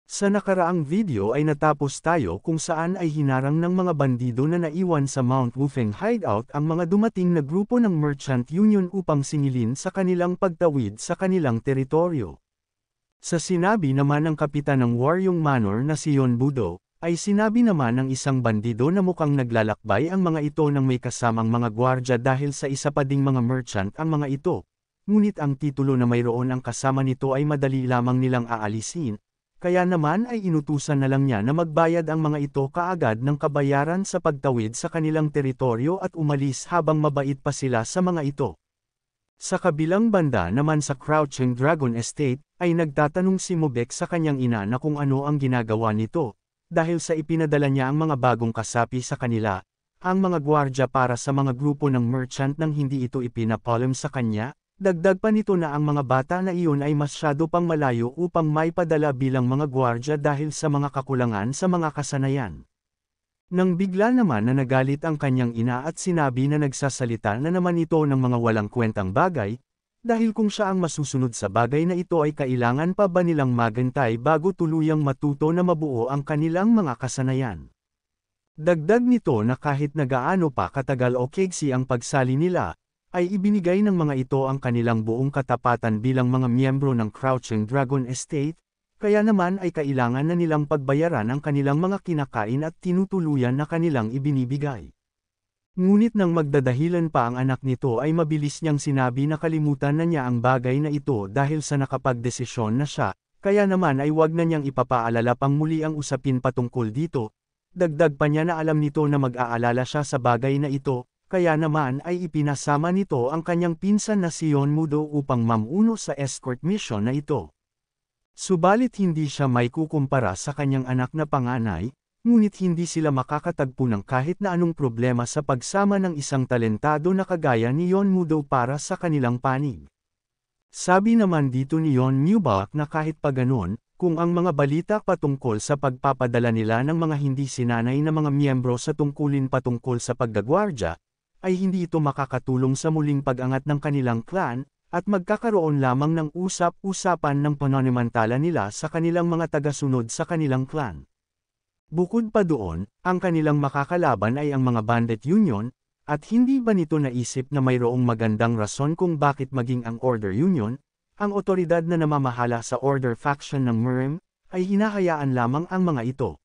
Sa nakaraang video ay natapos tayo kung saan ay hinarang ng mga bandido na naiwan sa Mount Wufeng hideout ang mga dumating na grupo ng Merchant Union upang singilin sa kanilang pagtawid sa kanilang teritoryo. Sa sinabi naman ng kapitan ng Waryong Manor na si Yon Budo, ay sinabi naman ng isang bandido na mukhang naglalakbay ang mga ito ng may kasamang mga gwardya dahil sa isa pa ding mga merchant ang mga ito. Ngunit ang titulo na mayroon ang kasama nito ay madali lamang nilang aalisin. Kaya naman ay inutusan na lang niya na magbayad ang mga ito kaagad ng kabayaran sa pagtawid sa kanilang teritoryo at umalis habang mabait pa sila sa mga ito. Sa kabilang banda naman sa Crouching Dragon Estate, ay nagtatanong si Mobek sa kanyang ina na kung ano ang ginagawa nito, dahil sa ipinadala niya ang mga bagong kasapi sa kanila, ang mga gwardya para sa mga grupo ng merchant nang hindi ito ipinapalam sa kanya. Dagdag pa nito na ang mga bata na iyon ay masyado pang malayo upang maipadala bilang mga gwardya dahil sa mga kakulangan sa mga kasanayan. Nang bigla naman na nagalit ang kanyang ina at sinabi na nagsasalita na naman ito ng mga walang kwentang bagay, dahil kung siya ang masusunod sa bagay na ito ay kailangan pa ba nilang magantay bago tuluyang matuto na mabuo ang kanilang mga kasanayan. Dagdag nito na kahit na gaano pa katagal o kegsi ang pagsali nila, ay ibinigay ng mga ito ang kanilang buong katapatan bilang mga miyembro ng Crouching Dragon Estate, kaya naman ay kailangan na nilang pagbayaran ang kanilang mga kinakain at tinutuluyan na kanilang ibinibigay. Ngunit nang magdadahilan pa ang anak nito ay mabilis niyang sinabi na kalimutan na niya ang bagay na ito dahil sa nakapagdesisyon na siya, kaya naman ay wag na niyang ipapaalala pang muli ang usapin patungkol dito. Dagdag pa niya na alam nito na mag-aalala siya sa bagay na ito. Kaya naman ay ipinasama nito ang kanyang pinsan na si Yon Mudo upang mamuno sa escort mission na ito. Subalit hindi siya may kukumpara sa kanyang anak na panganay, ngunit hindi sila makakatagpo ng kahit na anong problema sa pagsama ng isang talentado na kagaya ni Yon Mudo para sa kanilang panig. Sabi naman dito ni Yon Mubak na kahit pa ganon, kung ang mga balita patungkol sa pagpapadala nila ng mga hindi sinanay na mga miyembro sa tungkulin patungkol sa pagdagwardya, ay hindi ito makakatulong sa muling pag-angat ng kanilang clan, at magkakaroon lamang ng usap-usapan ng pananamantala nila sa kanilang mga tagasunod sa kanilang clan. Bukod pa doon, ang kanilang makakalaban ay ang mga bandit union, at hindi ba nito naisip na mayroong magandang rason kung bakit maging ang Order Union, ang otoridad na namamahala sa Order Faction ng Mirim, ay hinahayaan lamang ang mga ito.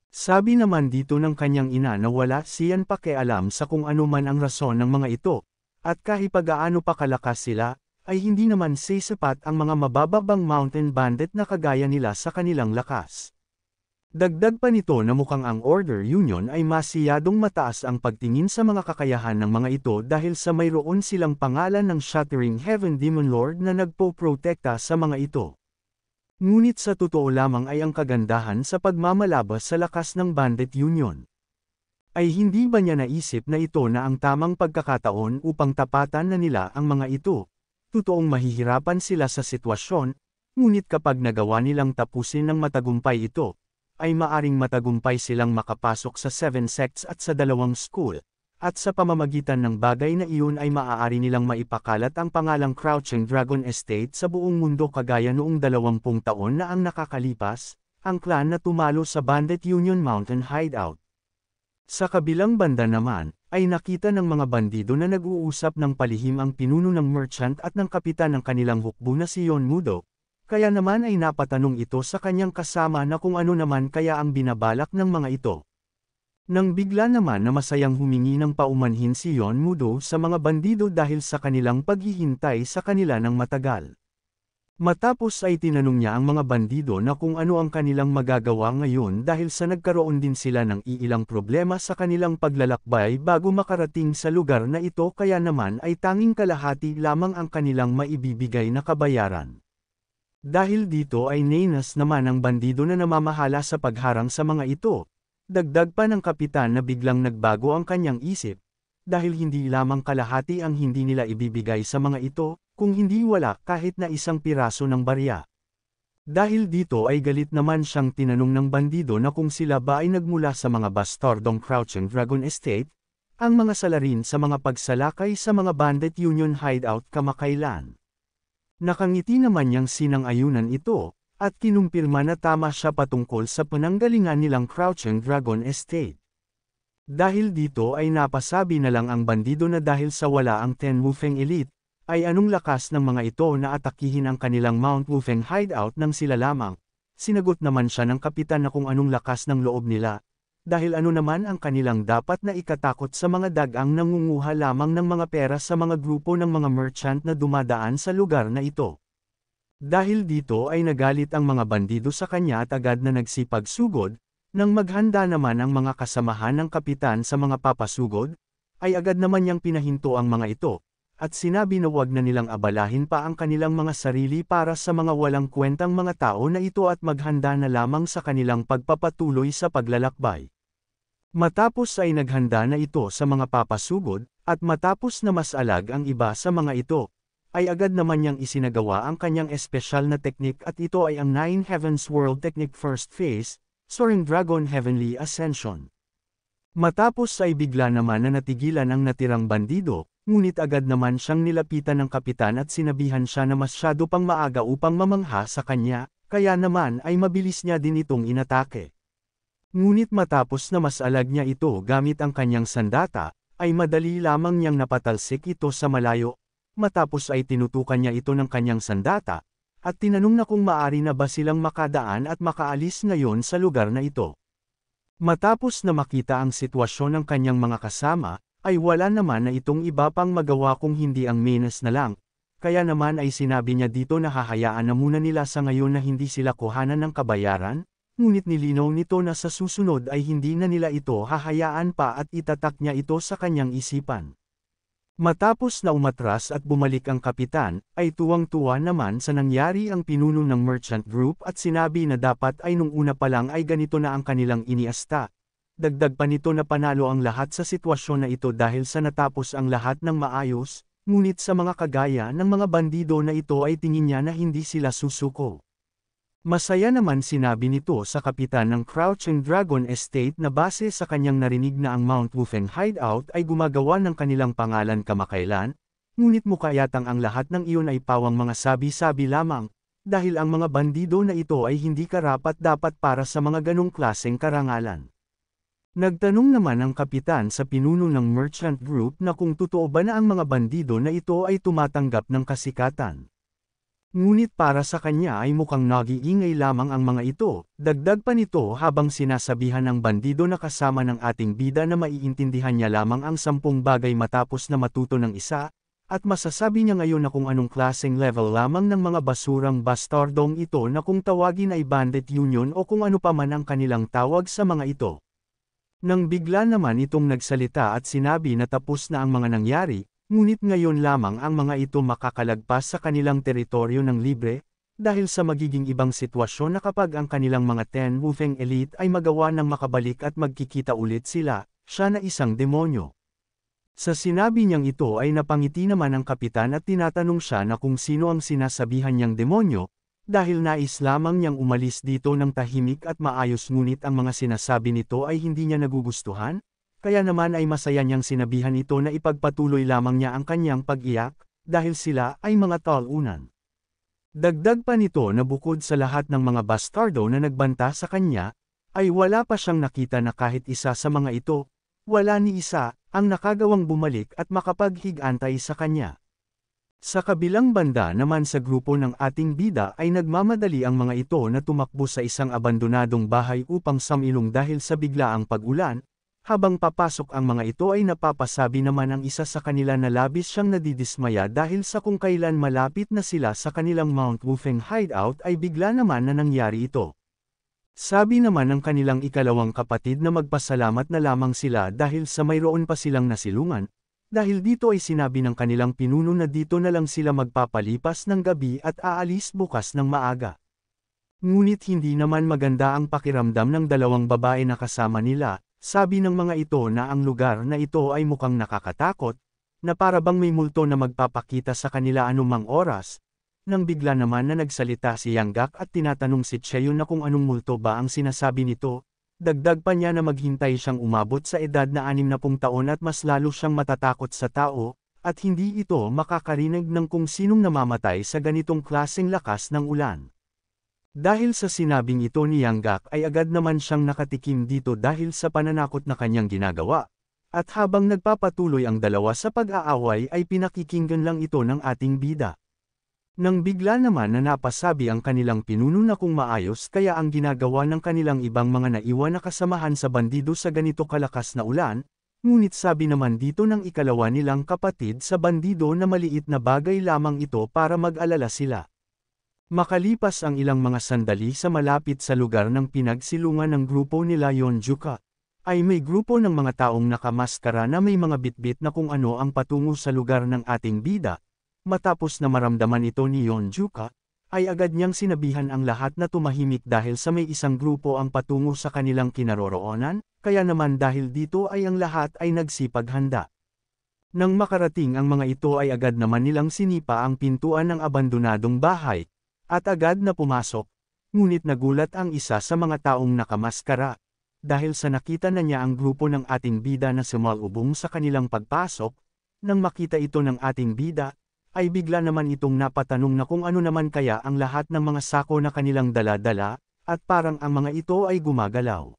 Sabi naman dito ng kanyang ina na wala siyan pakialam sa kung ano man ang rason ng mga ito, at kahit gaano pa kalakas sila, ay hindi naman sapat ang mga mabababang mountain bandit na kagaya nila sa kanilang lakas. Dagdag pa nito na mukhang ang Order Union ay masiyadong mataas ang pagtingin sa mga kakayahan ng mga ito dahil sa mayroon silang pangalan ng Shattering Heaven Demon Lord na nagpo-protekta sa mga ito. Ngunit sa totoo lamang ay ang kagandahan sa pagmamalabas sa lakas ng Bandit Union. Ay hindi ba niya naisip na ito na ang tamang pagkakataon upang tapatan na nila ang mga ito? Totoong mahihirapan sila sa sitwasyon, ngunit kapag nagawa nilang tapusin ng matagumpay ito, ay maaring matagumpay silang makapasok sa 7 sects at sa 2 school. At sa pamamagitan ng bagay na iyon ay maaari nilang maipakalat ang pangalang Crouching Dragon Estate sa buong mundo kagaya noong 20 taon na ang nakakalipas, ang clan na tumalo sa Bandit Union Mountain Hideout. Sa kabilang banda naman, ay nakita ng mga bandido na nag-uusap ng palihim ang pinuno ng merchant at ng kapitan ng kanilang hukbo na si Yon Mudo, kaya naman ay napatanong ito sa kanyang kasama na kung ano naman kaya ang binabalak ng mga ito. Nang bigla naman na masayang humingi ng paumanhin si Yon Mudo sa mga bandido dahil sa kanilang paghihintay sa kanila ng matagal. Matapos ay tinanong niya ang mga bandido na kung ano ang kanilang magagawa ngayon dahil sa nagkaroon din sila ng iilang problema sa kanilang paglalakbay bago makarating sa lugar na ito kaya naman ay tanging kalahati lamang ang kanilang maibibigay na kabayaran. Dahil dito ay nainas naman ang bandido na namamahala sa pagharang sa mga ito. Dagdag pa ng kapitan na biglang nagbago ang kanyang isip, dahil hindi lamang kalahati ang hindi nila ibibigay sa mga ito, kung hindi wala kahit na isang piraso ng barya. Dahil dito ay galit naman siyang tinanong ng bandido na kung sila ba ay nagmula sa mga bastardong Crouching Dragon Estate, ang mga salarin sa mga pagsalakay sa mga Bandit Union hideout kamakailan. Nakangiti naman niyang sinang-ayunan ito, at kinumpirma na tama siya patungkol sa penanggalingan nilang Crouching Dragon Estate. Dahil dito ay napasabi na lang ang bandido na dahil sa wala ang Ten Wufeng Elite, ay anong lakas ng mga ito na atakihin ang kanilang Mount Wufeng hideout nang sila lamang. Sinagot naman siya ng kapitan na kung anong lakas ng loob nila, dahil ano naman ang kanilang dapat na ikatakot sa mga dagang nangunguha lamang ng mga pera sa mga grupo ng mga merchant na dumadaan sa lugar na ito. Dahil dito ay nagalit ang mga bandido sa kanya at agad na nagsipagsugod, nang maghanda naman ang mga kasamahan ng kapitan sa mga papasugod, ay agad naman niyang pinahinto ang mga ito, at sinabi na wag na nilang abalahin pa ang kanilang mga sarili para sa mga walang kwentang mga tao na ito at maghanda na lamang sa kanilang pagpapatuloy sa paglalakbay. Matapos ay naghanda na ito sa mga papasugod, at matapos na masalag ang iba sa mga ito, ay agad naman niyang isinagawa ang kanyang espesyal na teknik at ito ay ang Nine Heavens World Technique First Phase, Soaring Dragon Heavenly Ascension. Matapos ay bigla naman na natigilan ang natirang bandido, ngunit agad naman siyang nilapitan ng kapitan at sinabihan siya na masyado pang maaga upang mamangha sa kanya, kaya naman ay mabilis niya din itong inatake. Ngunit matapos na masalag niya ito gamit ang kanyang sandata, ay madali lamang niyang napatalsik ito sa malayo, matapos ay tinutukan niya ito ng kanyang sandata, at tinanong na kung maari na ba silang makadaan at makaalis ngayon sa lugar na ito. Matapos na makita ang sitwasyon ng kanyang mga kasama, ay wala naman na itong iba pang magawa kung hindi ang menace na lang, kaya naman ay sinabi niya dito na hahayaan na muna nila sa ngayon na hindi sila kuhanan ng kabayaran, ngunit nilinaw nito na sa susunod ay hindi na nila ito hahayaan pa at itatak niya ito sa kanyang isipan. Matapos na umatras at bumalik ang kapitan, ay tuwang-tuwa naman sa nangyari ang pinuno ng merchant group at sinabi na dapat ay nung una pa lang ay ganito na ang kanilang iniasta. Dagdag pa nito na panalo ang lahat sa sitwasyon na ito dahil sa natapos ang lahat ng maayos, ngunit sa mga kagaya ng mga bandido na ito ay tingin niya na hindi sila susuko. Masaya naman sinabi nito sa kapitan ng Crouching Dragon Estate na base sa kanyang narinig na ang Mount Wufeng hideout ay gumagawa ng kanilang pangalan kamakailan, ngunit mukha yatang ang lahat ng iyon ay pawang mga sabi-sabi lamang, dahil ang mga bandido na ito ay hindi karapat-dapat para sa mga ganong klaseng karangalan. Nagtanong naman ang kapitan sa pinuno ng merchant group na kung totoo ba na ang mga bandido na ito ay tumatanggap ng kasikatan. Ngunit para sa kanya ay mukhang nag-iingay lamang ang mga ito, dagdag pa nito habang sinasabihan ng bandido na kasama ng ating bida na maiintindihan niya lamang ang 10 bagay matapos na matuto ng isa, at masasabi niya ngayon na kung anong klaseng level lamang ng mga basurang bastardong ito na kung tawagin ay bandit union o kung ano pa man ang kanilang tawag sa mga ito. Nang bigla naman itong nagsalita at sinabi na tapos na ang mga nangyari, ngunit ngayon lamang ang mga ito makakalagpas sa kanilang teritoryo ng libre, dahil sa magiging ibang sitwasyon na kapag ang kanilang mga Ten Wufeng Elite ay magawa ng makabalik at magkikita ulit sila, siya na isang demonyo. Sa sinabi niyang ito ay napangiti naman ang kapitan at tinatanong siya na kung sino ang sinasabihan niyang demonyo, dahil nais lamang niyang umalis dito ng tahimik at maayos ngunit ang mga sinasabi nito ay hindi niya nagugustuhan, kaya naman ay masaya niyang sinabihan ito na ipagpatuloy lamang niya ang kanyang pag-iyak, dahil sila ay mga talunan. Dagdag pa nito na bukod sa lahat ng mga bastardo na nagbanta sa kanya, ay wala pa siyang nakita na kahit isa sa mga ito, wala ni isa, ang nakagawang bumalik at makapaghig-antay sa kanya. Sa kabilang banda naman sa grupo ng ating bida ay nagmamadali ang mga ito na tumakbo sa isang abandonadong bahay upang samilong dahil sa biglaang pag-ulan, habang papasok ang mga ito ay napapasabi naman ang isa sa kanila na labis siyang nadidismaya dahil sa kung kailan malapit na sila sa kanilang Mount Wufeng hideout ay bigla naman na nangyari ito. Sabi naman ng kanilang ikalawang kapatid na magpasalamat na lamang sila dahil sa mayroon pa silang nasilungan, dahil dito ay sinabi ng kanilang pinuno na dito na lang sila magpapalipas ng gabi at aalis bukas ng maaga. Ngunit hindi naman maganda ang pakiramdam ng dalawang babae na kasama nila, sabi ng mga ito na ang lugar na ito ay mukhang nakakatakot, na para bang may multo na magpapakita sa kanila anumang oras, nang bigla naman na nagsalita si Yanggak at tinatanong si Cheon na kung anong multo ba ang sinasabi nito. Dagdag pa niya na maghintay siyang umabot sa edad na 60 taon at mas lalo siyang matatakot sa tao, at hindi ito makakarinig ng kung sinong namamatay sa ganitong klaseng lakas ng ulan. Dahil sa sinabing ito ni Yanggak ay agad naman siyang nakatikim dito dahil sa pananakot na kanyang ginagawa. At habang nagpapatuloy ang dalawa sa pag-aaway ay pinakikinggan lang ito ng ating bida. Nang bigla naman na napasabi ang kanilang pinuno na kung maayos kaya ang ginagawa ng kanilang ibang mga naiwan na kasamahan sa bandido sa ganito kalakas na ulan, ngunit sabi naman dito ng ikalawa nilang kapatid sa bandido na maliit na bagay lamang ito para mag-alala sila. Makalipas ang ilang mga sandali sa malapit sa lugar ng pinagsilungan ng grupo nila Yonjuka, ay may grupo ng mga taong nakamaskara na may mga bitbit na kung ano ang patungo sa lugar ng ating bida. Matapos na maramdaman ito ni Yonjuka, ay agad niyang sinabihan ang lahat na tumahimik dahil sa may isang grupo ang patungo sa kanilang kinaroroonan, kaya naman dahil dito ay ang lahat ay nagsipaghanda. Nang makarating ang mga ito ay agad naman nilang sinipa ang pintuan ng abandonadong bahay, at agad na pumasok, ngunit nagulat ang isa sa mga taong nakamaskara, dahil sa nakita na niya ang grupo ng ating bida na sumalubong sa kanilang pagpasok, nang makita ito ng ating bida, ay bigla naman itong napatanong na kung ano naman kaya ang lahat ng mga sako na kanilang dala-dala, at parang ang mga ito ay gumagalaw.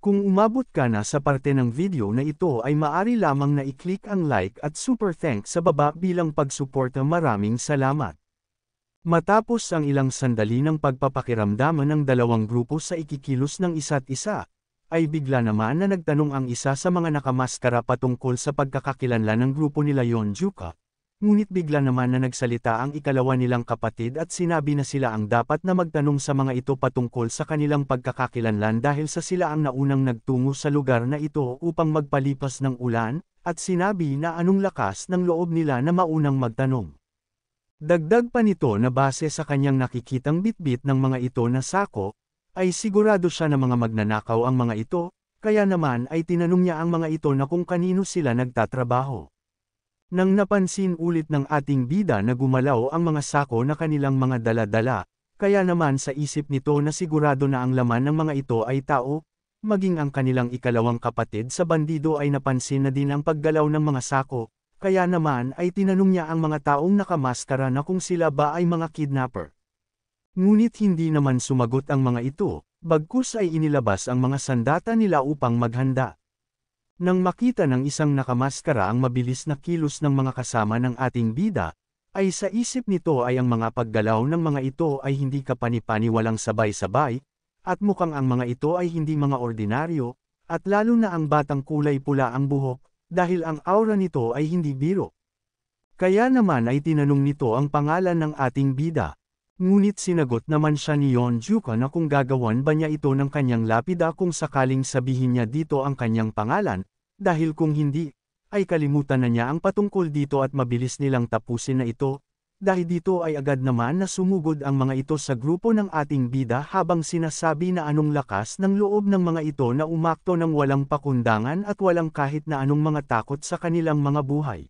Kung umabot ka na sa parte ng video na ito ay maari lamang na i-click ang like at super thanks sa baba bilang pagsuporta. Maraming salamat. Matapos ang ilang sandali ng pagpapakiramdaman ng dalawang grupo sa ikikilos ng isa't isa, ay bigla naman na nagtanong ang isa sa mga nakamaskara patungkol sa pagkakakilanlan ng grupo nila Yonjuka. Ngunit bigla naman na nagsalita ang ikalawa nilang kapatid at sinabi na sila ang dapat na magtanong sa mga ito patungkol sa kanilang pagkakakilanlan dahil sa sila ang naunang nagtungo sa lugar na ito upang magpalipas ng ulan, at sinabi na anong lakas ng loob nila na maunang magtanong. Dagdag pa nito na base sa kanyang nakikitang bitbit ng mga ito na sako, ay sigurado siya na mga magnanakaw ang mga ito, kaya naman ay tinanong niya ang mga ito na kung kanino sila nagtatrabaho. Nang napansin ulit ng ating bida na gumalaw ang mga sako na kanilang mga dala-dala, kaya naman sa isip nito na sigurado na ang laman ng mga ito ay tao, maging ang kanilang ikalawang kapatid sa bandido ay napansin na din ang paggalaw ng mga sako. Kaya naman ay tinanong niya ang mga taong nakamaskara na kung sila ba ay mga kidnapper. Ngunit hindi naman sumagot ang mga ito, bagkus ay inilabas ang mga sandata nila upang maghanda. Nang makita ng isang nakamaskara ang mabilis na kilos ng mga kasama ng ating bida, ay sa isip nito ay ang mga paggalaw ng mga ito ay hindi kapani-pani walang sabay-sabay, at mukhang ang mga ito ay hindi mga ordinaryo, at lalo na ang batang kulay pula ang buhok, dahil ang aura nito ay hindi biro. Kaya naman ay tinanong nito ang pangalan ng ating bida. Ngunit sinagot naman siya ni Yonjuka na kung gagawan ba niya ito ng kanyang lapida kung sakaling sabihin niya dito ang kanyang pangalan, dahil kung hindi, ay kalimutan na niya ang patungkol dito at mabilis nilang tapusin na ito. Dahil dito ay agad naman na sumugod ang mga ito sa grupo ng ating bida habang sinasabi na anong lakas ng loob ng mga ito na umakto ng walang pakundangan at walang kahit na anong mga takot sa kanilang mga buhay.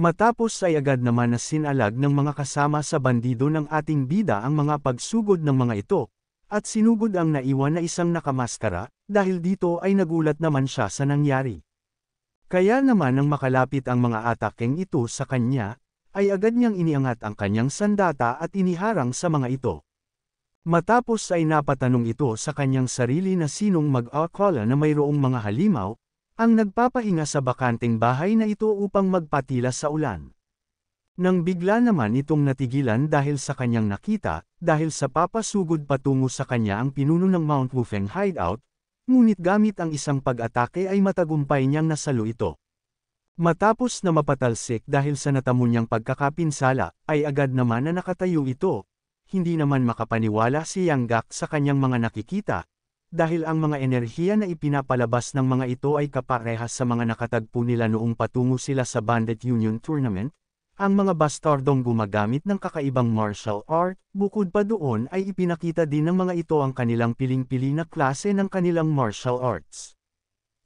Matapos ay agad naman na sinalag ng mga kasama sa bandido ng ating bida ang mga pagsugod ng mga ito, at sinugod ang naiwan na isang nakamaskara, dahil dito ay nagulat naman siya sa nangyari. Kaya naman nang makalapit ang mga atakeng ito sa kanya, ay agad niyang iniangat ang kanyang sandata at iniharang sa mga ito. Matapos ay napatanong ito sa kanyang sarili na sinong mag-akala na mayroong mga halimaw, ang nagpapahinga sa bakanteng bahay na ito upang magpatila sa ulan. Nang bigla naman itong natigilan dahil sa kanyang nakita, dahil sa papasugod patungo sa kanya ang pinuno ng Mount Wufeng hideout, ngunit gamit ang isang pag-atake ay matagumpay niyang nasalo ito. Matapos na mapatalsik dahil sa natamo niyang pagkakapinsala, ay agad naman na nakatayo ito. Hindi naman makapaniwala si Yanggak sa kanyang mga nakikita, dahil ang mga enerhiya na ipinapalabas ng mga ito ay kaparehas sa mga nakatagpo nila noong patungo sila sa Bandit Union Tournament. Ang mga bastardong gumagamit ng kakaibang martial art, bukod pa doon ay ipinakita din ng mga ito ang kanilang piling-pili na klase ng kanilang martial arts.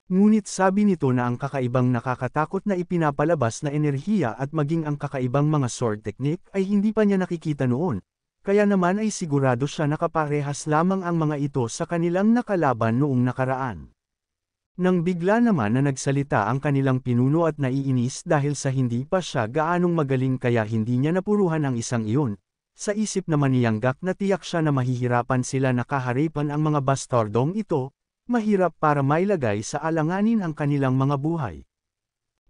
Ngunit sabi nito na ang kakaibang nakakatakot na ipinapalabas na enerhiya at maging ang kakaibang mga sword technique ay hindi pa niya nakikita noon, kaya naman ay sigurado siya na kaparehas lamang ang mga ito sa kanilang nakalaban noong nakaraan. Nang bigla naman na nagsalita ang kanilang pinuno at naiinis dahil sa hindi pa siya gaanong magaling kaya hindi niya napuruhan ang isang iyon, Sa isip naman ni Yanggak na tiyak siya na mahihirapan sila na kaharipan ang mga bastardong ito, mahirap para mailagay sa alanganin ang kanilang mga buhay.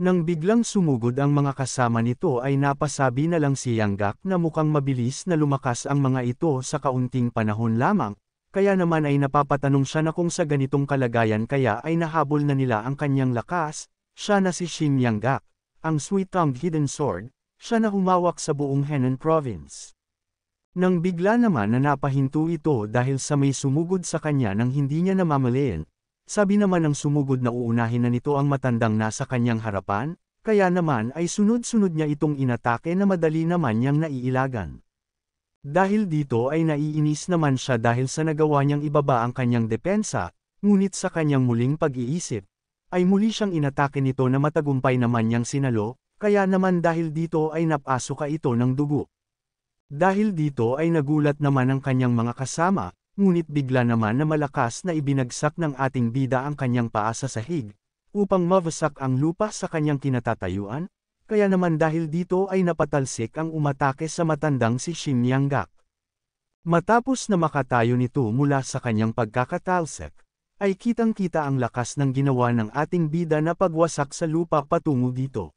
Nang biglang sumugod ang mga kasama nito ay napasabi na lang si Yanggak na mukhang mabilis na lumakas ang mga ito sa kaunting panahon lamang, kaya naman ay napapatanong siya na kung sa ganitong kalagayan kaya ay nahabol na nila ang kanyang lakas, siya na si Shin Yanggak, ang sweet-tongued hidden sword, siya na humawak sa buong Henan province. Nang bigla naman na napahinto ito dahil sa may sumugod sa kanya nang hindi niya namamalayan, sabi naman ng sumugod na uunahin na nito ang matandang nasa kanyang harapan, kaya naman ay sunod-sunod niya itong inatake na madali naman niyang naiilagan. Dahil dito ay naiinis naman siya dahil sa nagawa niyang ibaba ang kanyang depensa, ngunit sa kanyang muling pag-iisip, ay muli siyang inatake nito na matagumpay naman niyang sinalo, kaya naman dahil dito ay napasuka ito ng dugo. Dahil dito ay nagulat naman ang kanyang mga kasama, ngunit bigla naman na malakas na ibinagsak ng ating bida ang kanyang paa sa sahig, upang mawasak ang lupa sa kanyang kinatatayuan, kaya naman dahil dito ay napatalsik ang umatake sa matandang si Shin Yanggak. Matapos na makatayo nito mula sa kanyang pagkakatalsik, ay kitang-kita ang lakas ng ginawa ng ating bida na pagwasak sa lupa patungo dito.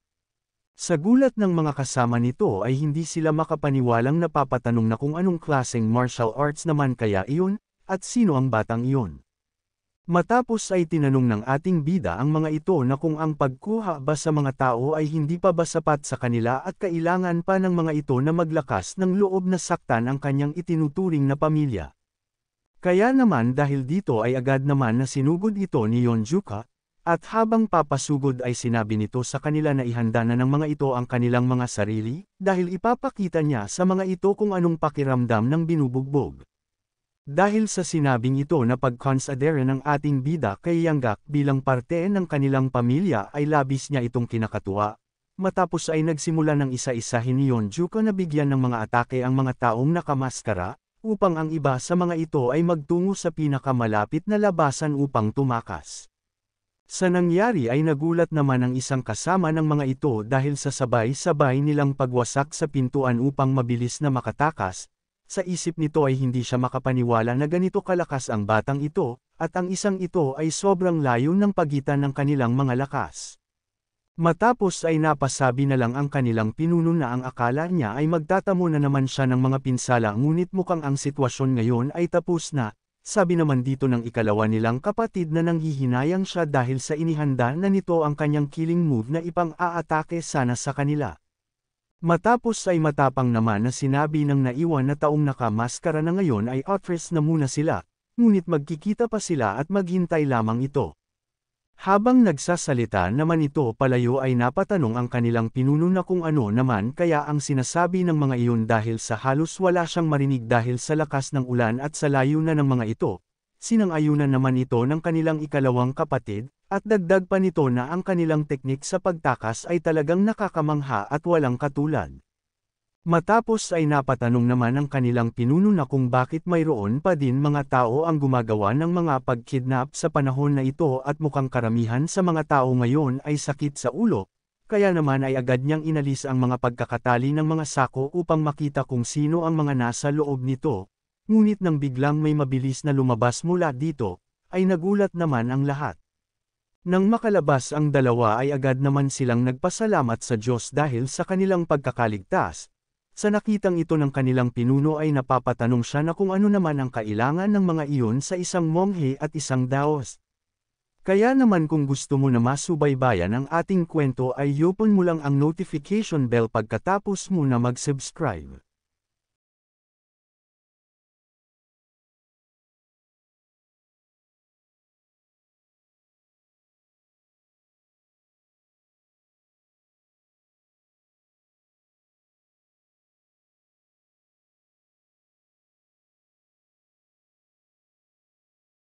Sa gulat ng mga kasama nito ay hindi sila makapaniwalang napapatanong na kung anong klaseng martial arts naman kaya iyon, at sino ang batang iyon. Matapos ay tinanong ng ating bida ang mga ito na kung ang pagkuha ba sa mga tao ay hindi pa ba sapat sa kanila at kailangan pa ng mga ito na maglakas ng loob na saktan ang kanyang itinuturing na pamilya. Kaya naman dahil dito ay agad naman na sinugod ito ni Yonjuka, at habang papasugod ay sinabi nito sa kanila na ihanda na ng mga ito ang kanilang mga sarili, dahil ipapakita niya sa mga ito kung anong pakiramdam ng binubugbog. Dahil sa sinabing ito na pag-considera ng ating bida kay Yanggak bilang parte ng kanilang pamilya ay labis niya itong kinakatuwa. Matapos ay nagsimula ng isa-isahin ni Yonjuka na bigyan ng mga atake ang mga taong nakamaskara, upang ang iba sa mga ito ay magtungo sa pinakamalapit na labasan upang tumakas. Sa nangyari ay nagulat naman ang isang kasama ng mga ito dahil sa sabay-sabay nilang pagwasak sa pintuan upang mabilis na makatakas. Sa isip nito ay hindi siya makapaniwala na ganito kalakas ang batang ito, at ang isang ito ay sobrang layo ng pagitan ng kanilang mga lakas. Matapos ay napasabi na lang ang kanilang pinuno na ang akala niya ay magtatamo na naman siya ng mga pinsala ngunit mukhang ang sitwasyon ngayon ay tapos na. Sabi naman dito ng ikalawa nilang kapatid na nanghihinayang siya dahil sa inihanda na nito ang kanyang killing move na ipang-aatake sana sa kanila. Matapos ay matapang naman na sinabi ng naiwan na taong nakamaskara na ngayon ay atras na muna sila, ngunit magkikita pa sila at maghintay lamang ito. Habang nagsasalita naman ito palayo ay napatanong ang kanilang pinuno na kung ano naman kaya ang sinasabi ng mga iyon dahil sa halos wala siyang marinig dahil sa lakas ng ulan at sa layo na ng mga ito. Sinang-ayunan naman ito ng kanilang ikalawang kapatid, at dagdag pa nito na ang kanilang teknik sa pagtakas ay talagang nakakamangha at walang katulad. Matapos ay napatanong naman ang kanilang pinuno na kung bakit mayroon pa din mga tao ang gumagawa ng mga pagkidnap sa panahon na ito at mukhang karamihan sa mga tao ngayon ay sakit sa ulo, kaya naman ay agad niyang inalis ang mga pagkakatali ng mga sako upang makita kung sino ang mga nasa loob nito, ngunit nang biglang may mabilis na lumabas mula dito, ay nagulat naman ang lahat. Nang makalabas ang dalawa ay agad naman silang nagpasalamat sa Diyos dahil sa kanilang pagkakaligtas. Sa nakitang ito ng kanilang pinuno ay napapatanong siya na kung ano naman ang kailangan ng mga iyon sa isang monghe at isang Daoist. Kaya naman kung gusto mo na masubaybayan ang ating kwento ay i-open mo lang ang notification bell pagkatapos mo na mag-subscribe.